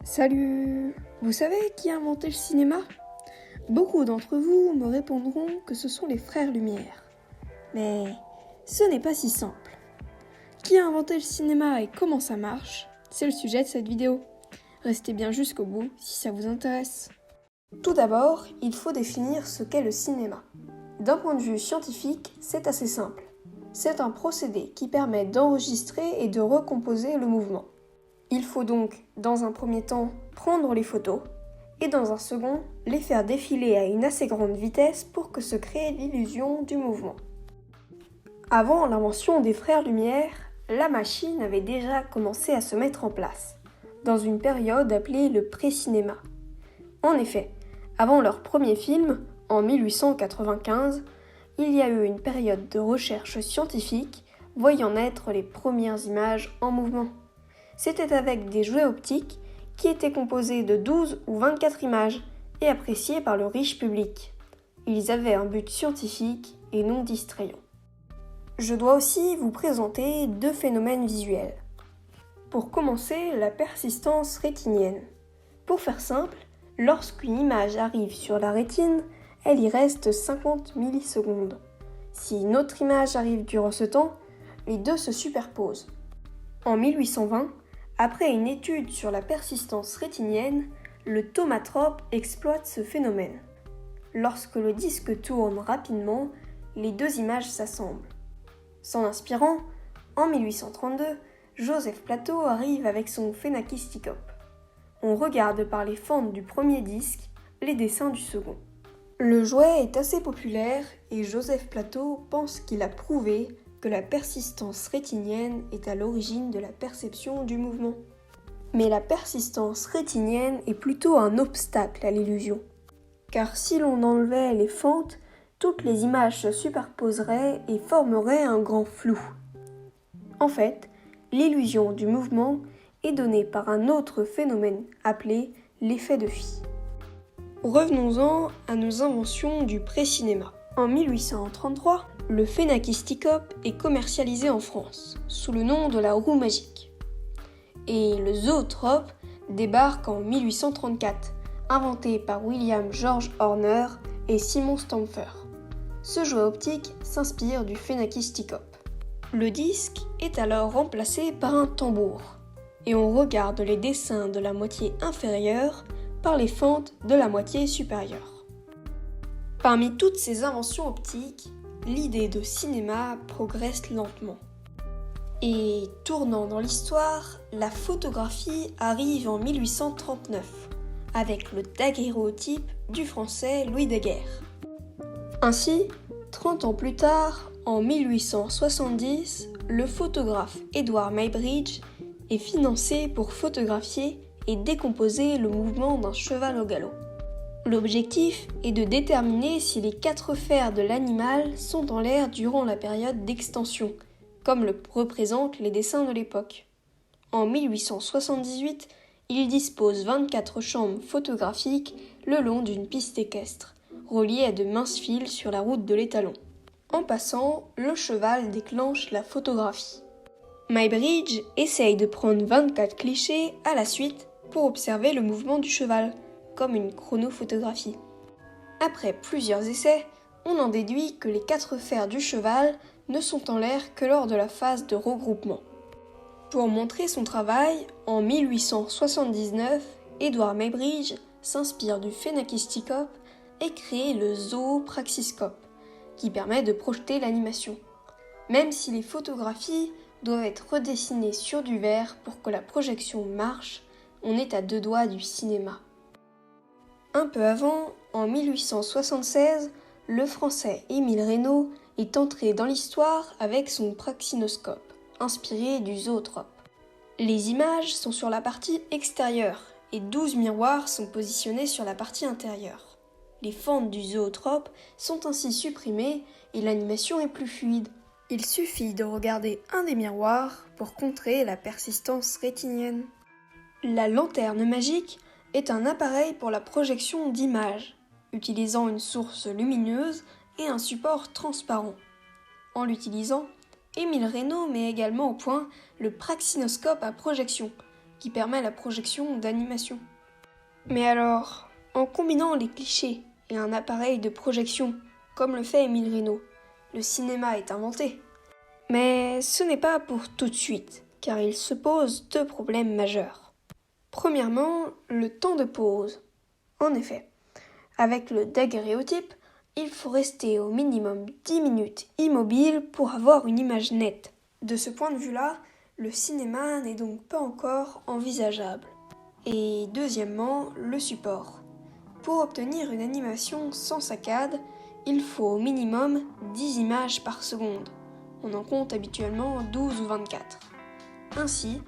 Salut! Vous savez qui a inventé le cinéma? Beaucoup d'entre vous me répondront que ce sont les frères Lumière. Mais ce n'est pas si simple. Qui a inventé le cinéma et comment ça marche? C'est le sujet de cette vidéo. Restez bien jusqu'au bout si ça vous intéresse. Tout d'abord, il faut définir ce qu'est le cinéma. D'un point de vue scientifique, c'est assez simple. C'est un procédé qui permet d'enregistrer et de recomposer le mouvement. Il faut donc, dans un premier temps, prendre les photos et dans un second, les faire défiler à une assez grande vitesse pour que se crée l'illusion du mouvement. Avant l'invention des frères Lumière, la machine avait déjà commencé à se mettre en place, dans une période appelée le pré-cinéma. En effet, avant leur premier film, en 1895, il y a eu une période de recherche scientifique voyant naître les premières images en mouvement. C'était avec des jouets optiques qui étaient composés de 12 ou 24 images et appréciés par le riche public. Ils avaient un but scientifique et non distrayant. Je dois aussi vous présenter deux phénomènes visuels. Pour commencer, la persistance rétinienne. Pour faire simple, lorsqu'une image arrive sur la rétine, elle y reste 50 millisecondes. Si une autre image arrive durant ce temps, les deux se superposent. En 1820, après une étude sur la persistance rétinienne, le thaumatrope exploite ce phénomène. Lorsque le disque tourne rapidement, les deux images s'assemblent. S'en inspirant, en 1832, Joseph Plateau arrive avec son phénakisticop. On regarde par les fentes du premier disque les dessins du second. Le jouet est assez populaire et Joseph Plateau pense qu'il a prouvé que la persistance rétinienne est à l'origine de la perception du mouvement. Mais la persistance rétinienne est plutôt un obstacle à l'illusion. Car si l'on enlevait les fentes, toutes les images se superposeraient et formeraient un grand flou. En fait, l'illusion du mouvement est donnée par un autre phénomène appelé l'effet de Phi. Revenons-en à nos inventions du pré-cinéma. En 1833, le phénakisticop est commercialisé en France, sous le nom de la roue magique. Et le zootrope débarque en 1834, inventé par William George Horner et Simon Stampfer. Ce jouet optique s'inspire du phénakisticop. Le disque est alors remplacé par un tambour, et on regarde les dessins de la moitié inférieure par les fentes de la moitié supérieure. Parmi toutes ces inventions optiques, l'idée de cinéma progresse lentement. Et tournant dans l'histoire, la photographie arrive en 1839, avec le daguerréotype du français Louis Daguerre. Ainsi, 30 ans plus tard, en 1870, le photographe Edward Muybridge est financé pour photographier et décomposer le mouvement d'un cheval au galop. L'objectif est de déterminer si les quatre fers de l'animal sont en l'air durant la période d'extension, comme le représentent les dessins de l'époque. En 1878, il dispose 24 chambres photographiques le long d'une piste équestre, reliée à de minces fils sur la route de l'étalon. En passant, le cheval déclenche la photographie. Muybridge essaye de prendre 24 clichés à la suite pour observer le mouvement du cheval, comme une chronophotographie. Après plusieurs essais, on en déduit que les quatre fers du cheval ne sont en l'air que lors de la phase de regroupement. Pour montrer son travail, en 1879, Edward Muybridge s'inspire du phénakisticop et crée le zoopraxiscope, qui permet de projeter l'animation. Même si les photographies doivent être redessinées sur du verre pour que la projection marche, on est à deux doigts du cinéma. Un peu avant, en 1876, le français Émile Reynaud est entré dans l'histoire avec son praxinoscope, inspiré du zootrope. Les images sont sur la partie extérieure et 12 miroirs sont positionnés sur la partie intérieure. Les fentes du zootrope sont ainsi supprimées et l'animation est plus fluide. Il suffit de regarder un des miroirs pour contrer la persistance rétinienne. La lanterne magique est un appareil pour la projection d'images, utilisant une source lumineuse et un support transparent. En l'utilisant, Émile Reynaud met également au point le praxinoscope à projection, qui permet la projection d'animation. Mais alors, en combinant les clichés et un appareil de projection, comme le fait Émile Reynaud, le cinéma est inventé. Mais ce n'est pas pour tout de suite, car il se pose deux problèmes majeurs. Premièrement, le temps de pause. En effet, avec le daguerréotype, il faut rester au minimum 10 minutes immobile pour avoir une image nette. De ce point de vue-là, le cinéma n'est donc pas encore envisageable. Et deuxièmement, le support. Pour obtenir une animation sans saccade, il faut au minimum 10 images par seconde. On en compte habituellement 12 ou 24. Ainsi,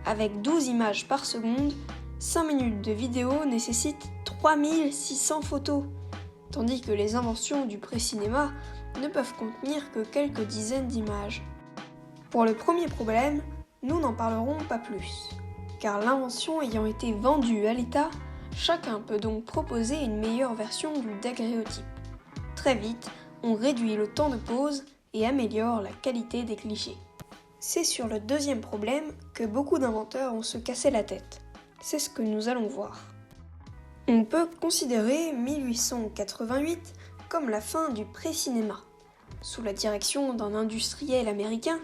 avec 12 images par seconde, 5 minutes de vidéo nécessitent 3600 photos, tandis que les inventions du pré-cinéma ne peuvent contenir que quelques dizaines d'images. Pour le premier problème, nous n'en parlerons pas plus, car l'invention ayant été vendue à l'État, chacun peut donc proposer une meilleure version du daguerréotype. Très vite, on réduit le temps de pause et améliore la qualité des clichés. C'est sur le deuxième problème que beaucoup d'inventeurs ont se cassé la tête. C'est ce que nous allons voir. On peut considérer 1888 comme la fin du pré-cinéma. Sous la direction d'un industriel américain,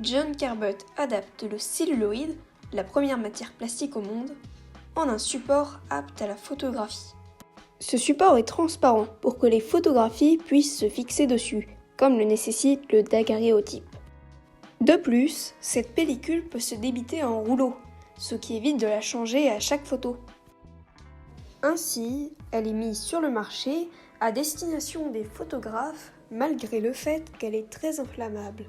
John Cabot adapte le celluloïd, la première matière plastique au monde, en un support apte à la photographie. Ce support est transparent pour que les photographies puissent se fixer dessus, comme le nécessite le daguerréotype. De plus, cette pellicule peut se débiter en rouleau, ce qui évite de la changer à chaque photo. Ainsi, elle est mise sur le marché à destination des photographes malgré le fait qu'elle est très inflammable.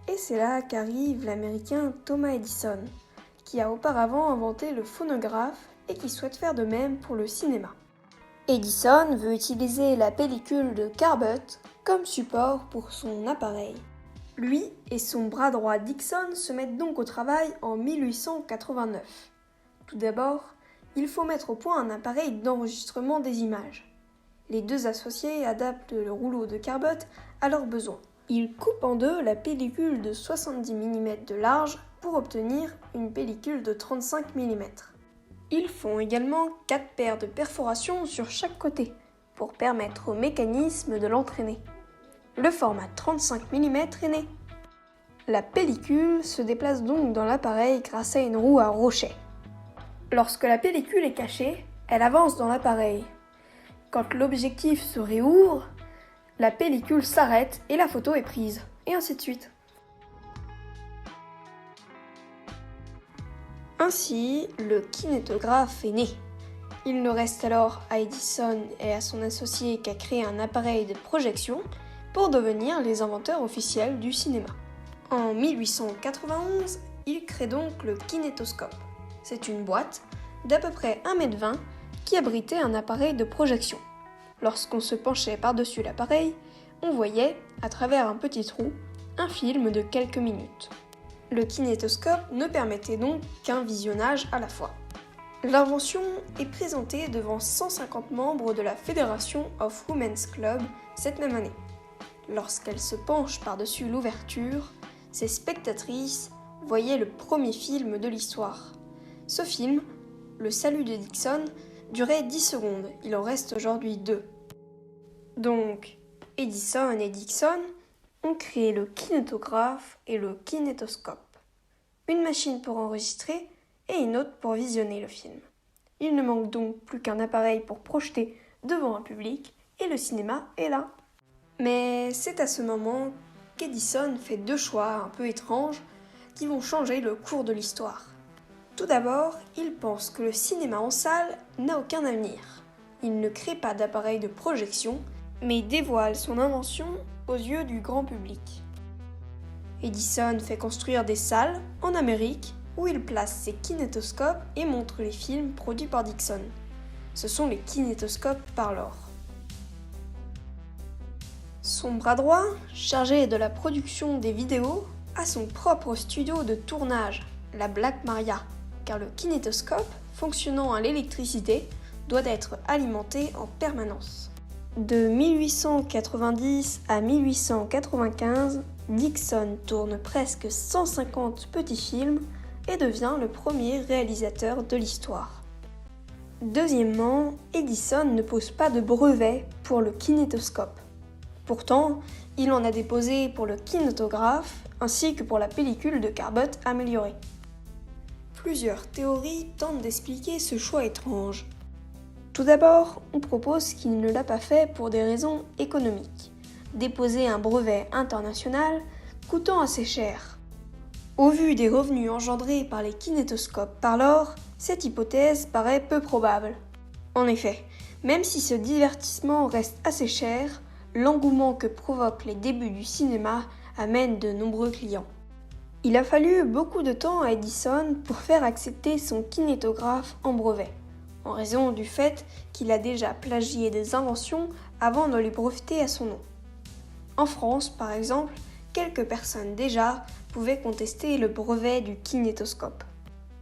Et c'est là qu'arrive l'américain Thomas Edison, qui a auparavant inventé le phonographe et qui souhaite faire de même pour le cinéma. Edison veut utiliser la pellicule de Cabot comme support pour son appareil. Lui et son bras droit Dickson se mettent donc au travail en 1889. Tout d'abord, il faut mettre au point un appareil d'enregistrement des images. Les deux associés adaptent le rouleau de Cabot à leurs besoins. Ils coupent en deux la pellicule de 70 mm de large pour obtenir une pellicule de 35 mm. Ils font également 4 paires de perforations sur chaque côté pour permettre au mécanisme de l'entraîner. Le format 35 mm est né. La pellicule se déplace donc dans l'appareil grâce à une roue à rochet. Lorsque la pellicule est cachée, elle avance dans l'appareil. Quand l'objectif se réouvre, la pellicule s'arrête et la photo est prise, et ainsi de suite. Ainsi, le kinétographe est né. Il ne reste alors à Edison et à son associé qu'à créer un appareil de projection pour devenir les inventeurs officiels du cinéma. En 1891, il crée donc le kinétoscope. C'est une boîte d'à peu près 1,20 m qui abritait un appareil de projection. Lorsqu'on se penchait par-dessus l'appareil, on voyait, à travers un petit trou, un film de quelques minutes. Le kinétoscope ne permettait donc qu'un visionnage à la fois. L'invention est présentée devant 150 membres de la Federation of Women's Club cette même année. Lorsqu'elle se penche par-dessus l'ouverture, ces spectatrices voyaient le premier film de l'histoire. Ce film, Le Salut de Dickson, durait 10 secondes, il en reste aujourd'hui 2. Donc, Edison et Dickson ont créé le kinétographe et le kinétoscope. Une machine pour enregistrer et une autre pour visionner le film. Il ne manque donc plus qu'un appareil pour projeter devant un public et le cinéma est là. Mais c'est à ce moment qu'Edison fait 2 choix un peu étranges qui vont changer le cours de l'histoire. Tout d'abord, il pense que le cinéma en salle n'a aucun avenir. Il ne crée pas d'appareil de projection, mais dévoile son invention aux yeux du grand public. Edison fait construire des salles en Amérique où il place ses kinétoscopes et montre les films produits par Dickson. Ce sont les kinétoscopes parlors. Son bras droit, chargé de la production des vidéos, a son propre studio de tournage, la Black Maria, car le kinétoscope, fonctionnant à l'électricité, doit être alimenté en permanence. De 1890 à 1895, Dickson tourne presque 150 petits films et devient le premier réalisateur de l'histoire. Deuxièmement, Edison ne pose pas de brevet pour le kinétoscope. Pourtant, il en a déposé pour le kinétographe ainsi que pour la pellicule de Carbot améliorée. Plusieurs théories tentent d'expliquer ce choix étrange. Tout d'abord, on propose qu'il ne l'a pas fait pour des raisons économiques, déposer un brevet international coûtant assez cher. Au vu des revenus engendrés par les kinétoscopes par lors, cette hypothèse paraît peu probable. En effet, même si ce divertissement reste assez cher, l'engouement que provoquent les débuts du cinéma amène de nombreux clients. Il a fallu beaucoup de temps à Edison pour faire accepter son kinétographe en brevet, en raison du fait qu'il a déjà plagié des inventions avant de les breveter à son nom. En France, par exemple, quelques personnes déjà pouvaient contester le brevet du kinétoscope.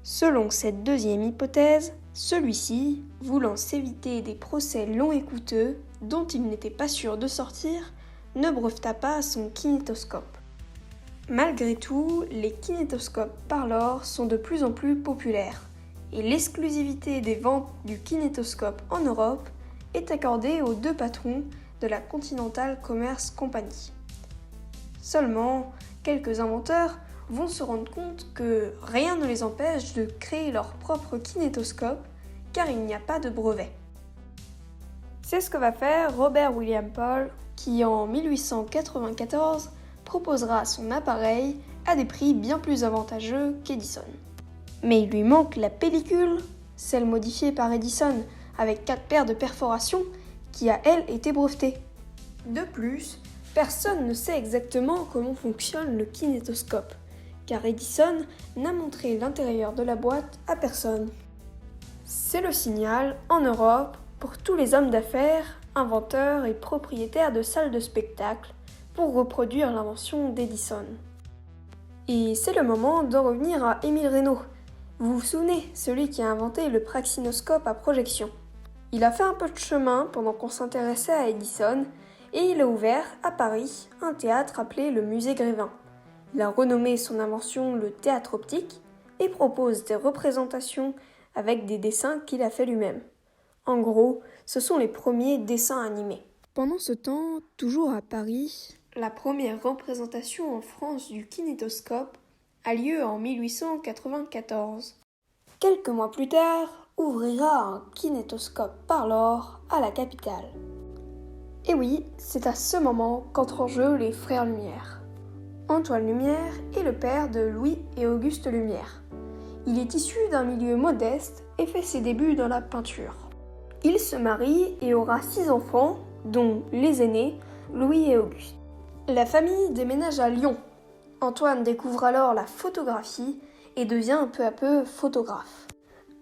Selon cette deuxième hypothèse, celui-ci, voulant s'éviter des procès longs et coûteux dont il n'était pas sûr de sortir, ne breveta pas son kinétoscope. Malgré tout, les kinétoscopes par lors sont de plus en plus populaires et l'exclusivité des ventes du kinétoscope en Europe est accordée aux deux patrons de la Continental Commerce Company. Seulement, quelques inventeurs vont se rendre compte que rien ne les empêche de créer leur propre kinétoscope car il n'y a pas de brevet. C'est ce que va faire Robert William Paul qui en 1894 proposera son appareil à des prix bien plus avantageux qu'Edison. Mais il lui manque la pellicule, celle modifiée par Edison avec 4 paires de perforations qui a elle été brevetée. De plus, personne ne sait exactement comment fonctionne le kinétoscope, car Edison n'a montré l'intérieur de la boîte à personne. C'est le signal, en Europe, pour tous les hommes d'affaires, inventeurs et propriétaires de salles de spectacle, pour reproduire l'invention d'Edison. Et c'est le moment d'en revenir à Émile Reynaud. Vous vous souvenez, celui qui a inventé le praxinoscope à projection. Il a fait un peu de chemin pendant qu'on s'intéressait à Edison, et il a ouvert, à Paris, un théâtre appelé le Musée Grévin. Il a renommé son invention le théâtre optique, et propose des représentations avec des dessins qu'il a fait lui-même. En gros, ce sont les premiers dessins animés. Pendant ce temps, toujours à Paris, la première représentation en France du kinétoscope a lieu en 1894. Quelques mois plus tard, ouvrira un kinétoscope par l'or à la capitale. Et oui, c'est à ce moment qu'entrent en jeu les frères Lumière. Antoine Lumière est le père de Louis et Auguste Lumière. Il est issu d'un milieu modeste et fait ses débuts dans la peinture. Il se marie et aura 6 enfants, dont les aînés, Louis et Auguste. La famille déménage à Lyon. Antoine découvre alors la photographie et devient peu à peu photographe.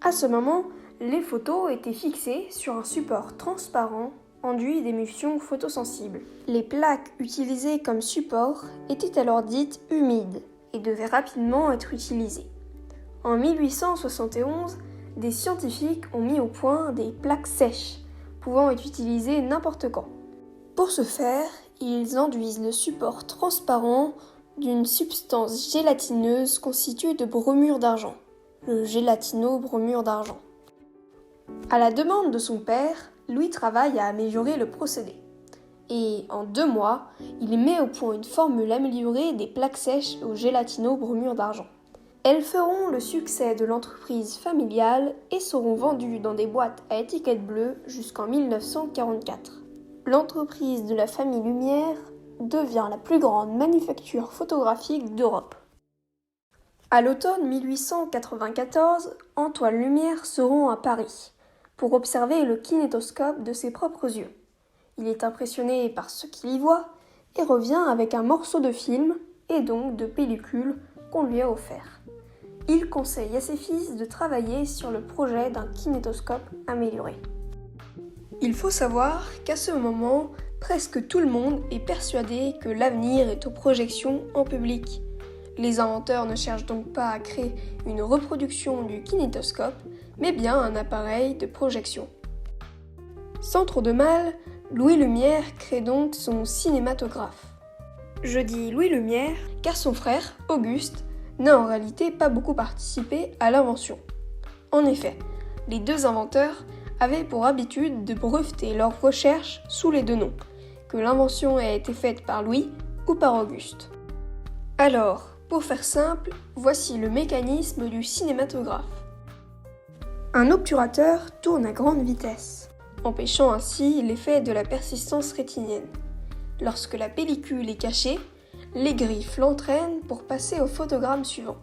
À ce moment, les photos étaient fixées sur un support transparent enduit d'émulsion photosensible. Les plaques utilisées comme support étaient alors dites humides et devaient rapidement être utilisées. En 1871, des scientifiques ont mis au point des plaques sèches, pouvant être utilisées n'importe quand. Pour ce faire, ils enduisent le support transparent d'une substance gélatineuse constituée de bromure d'argent, le gélatino-bromure d'argent. À la demande de son père, Louis travaille à améliorer le procédé. Et en 2 mois, il met au point une formule améliorée des plaques sèches au gélatino-bromure d'argent. Elles feront le succès de l'entreprise familiale et seront vendues dans des boîtes à étiquette bleue jusqu'en 1944. L'entreprise de la famille Lumière devient la plus grande manufacture photographique d'Europe. À l'automne 1894, Antoine Lumière se rend à Paris pour observer le kinétoscope de ses propres yeux. Il est impressionné par ce qu'il y voit et revient avec un morceau de film et donc de pellicule qu'on lui a offert. Il conseille à ses fils de travailler sur le projet d'un kinétoscope amélioré. Il faut savoir qu'à ce moment, presque tout le monde est persuadé que l'avenir est aux projections en public. Les inventeurs ne cherchent donc pas à créer une reproduction du kinétoscope, mais bien un appareil de projection. Sans trop de mal, Louis Lumière crée donc son cinématographe. Je dis Louis Lumière car son frère, Auguste, n'a en réalité pas beaucoup participé à l'invention. En effet, les deux inventeurs avaient pour habitude de breveter leurs recherches sous les deux noms, que l'invention ait été faite par Louis ou par Auguste. Alors, pour faire simple, voici le mécanisme du cinématographe. Un obturateur tourne à grande vitesse, empêchant ainsi l'effet de la persistance rétinienne. Lorsque la pellicule est cachée, les griffes l'entraînent pour passer au photogramme suivant.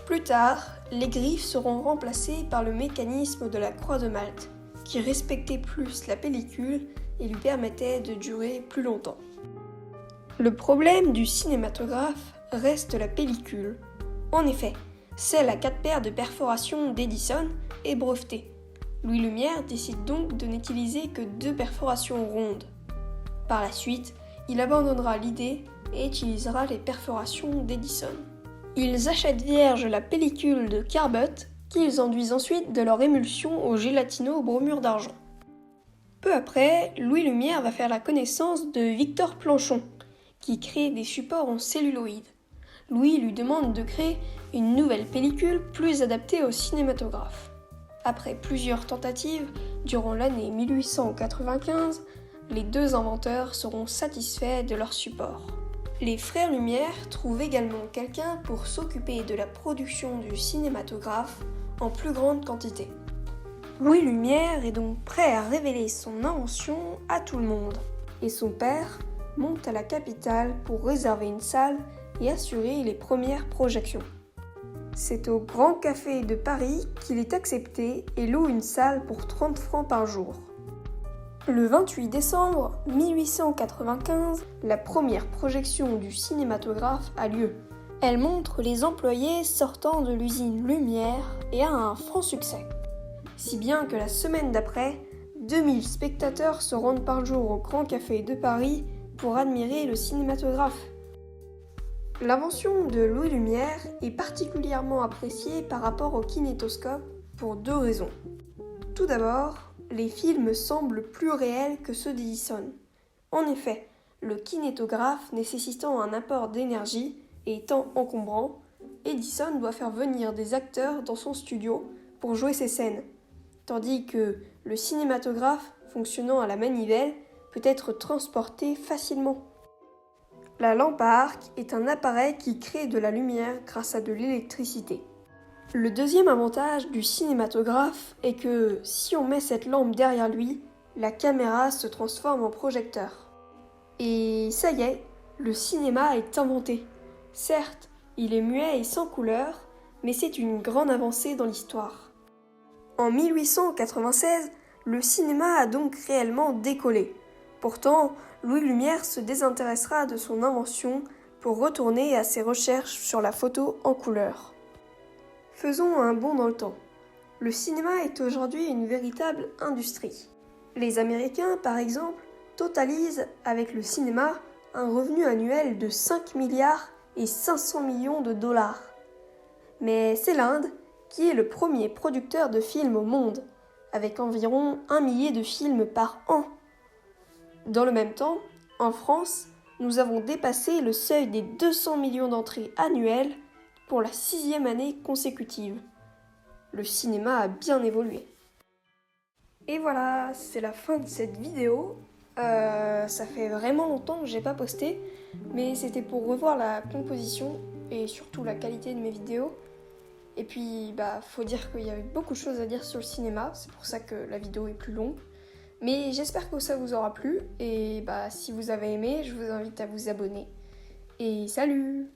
Plus tard, les griffes seront remplacées par le mécanisme de la croix de Malte, qui respectait plus la pellicule et lui permettait de durer plus longtemps. Le problème du cinématographe reste la pellicule. En effet, celle à 4 paires de perforations d'Edison est brevetée. Louis Lumière décide donc de n'utiliser que 2 perforations rondes. Par la suite, il abandonnera l'idée et utilisera les perforations d'Edison. Ils achètent vierge la pellicule de Carbut qu'ils enduisent ensuite de leur émulsion au gélatino-bromure d'argent. Peu après, Louis Lumière va faire la connaissance de Victor Planchon, qui crée des supports en celluloïd. Louis lui demande de créer une nouvelle pellicule plus adaptée au cinématographe. Après plusieurs tentatives, durant l'année 1895, les deux inventeurs seront satisfaits de leur support. Les frères Lumière trouvent également quelqu'un pour s'occuper de la production du cinématographe en plus grande quantité. Louis Lumière est donc prêt à révéler son invention à tout le monde, et son père monte à la capitale pour réserver une salle et assurer les premières projections. C'est au Grand Café de Paris qu'il est accepté et loue une salle pour 30 francs par jour. Le 28 décembre 1895, la première projection du cinématographe a lieu. Elle montre les employés sortant de l'usine Lumière et a un franc succès. Si bien que la semaine d'après, 2000 spectateurs se rendent par jour au Grand Café de Paris pour admirer le cinématographe. L'invention de Louis Lumière est particulièrement appréciée par rapport au kinétoscope pour 2 raisons. Tout d'abord, les films semblent plus réels que ceux d'Edison. En effet, le kinétographe nécessitant un apport d'énergie et étant encombrant, Edison doit faire venir des acteurs dans son studio pour jouer ses scènes, tandis que le cinématographe, fonctionnant à la manivelle, peut être transporté facilement. La lampe à arc est un appareil qui crée de la lumière grâce à de l'électricité. Le deuxième avantage du cinématographe est que si on met cette lampe derrière lui, la caméra se transforme en projecteur. Et ça y est, le cinéma est inventé. Certes, il est muet et sans couleur, mais c'est une grande avancée dans l'histoire. En 1896, le cinéma a donc réellement décollé. Pourtant, Louis Lumière se désintéressera de son invention pour retourner à ses recherches sur la photo en couleur. Faisons un bond dans le temps. Le cinéma est aujourd'hui une véritable industrie. Les Américains, par exemple, totalisent avec le cinéma un revenu annuel de 5 milliards et 500 millions de dollars. Mais c'est l'Inde qui est le premier producteur de films au monde, avec environ 1 millier de films par an. Dans le même temps, en France, nous avons dépassé le seuil des 200 millions d'entrées annuelles pour la 6e année consécutive. Le cinéma a bien évolué. Et voilà, c'est la fin de cette vidéo. Ça fait vraiment longtemps que j'ai pas posté, mais c'était pour revoir la composition et surtout la qualité de mes vidéos. Et puis, faut dire qu'il y avait beaucoup de choses à dire sur le cinéma, c'est pour ça que la vidéo est plus longue. Mais j'espère que ça vous aura plu, et si vous avez aimé, je vous invite à vous abonner. Et salut!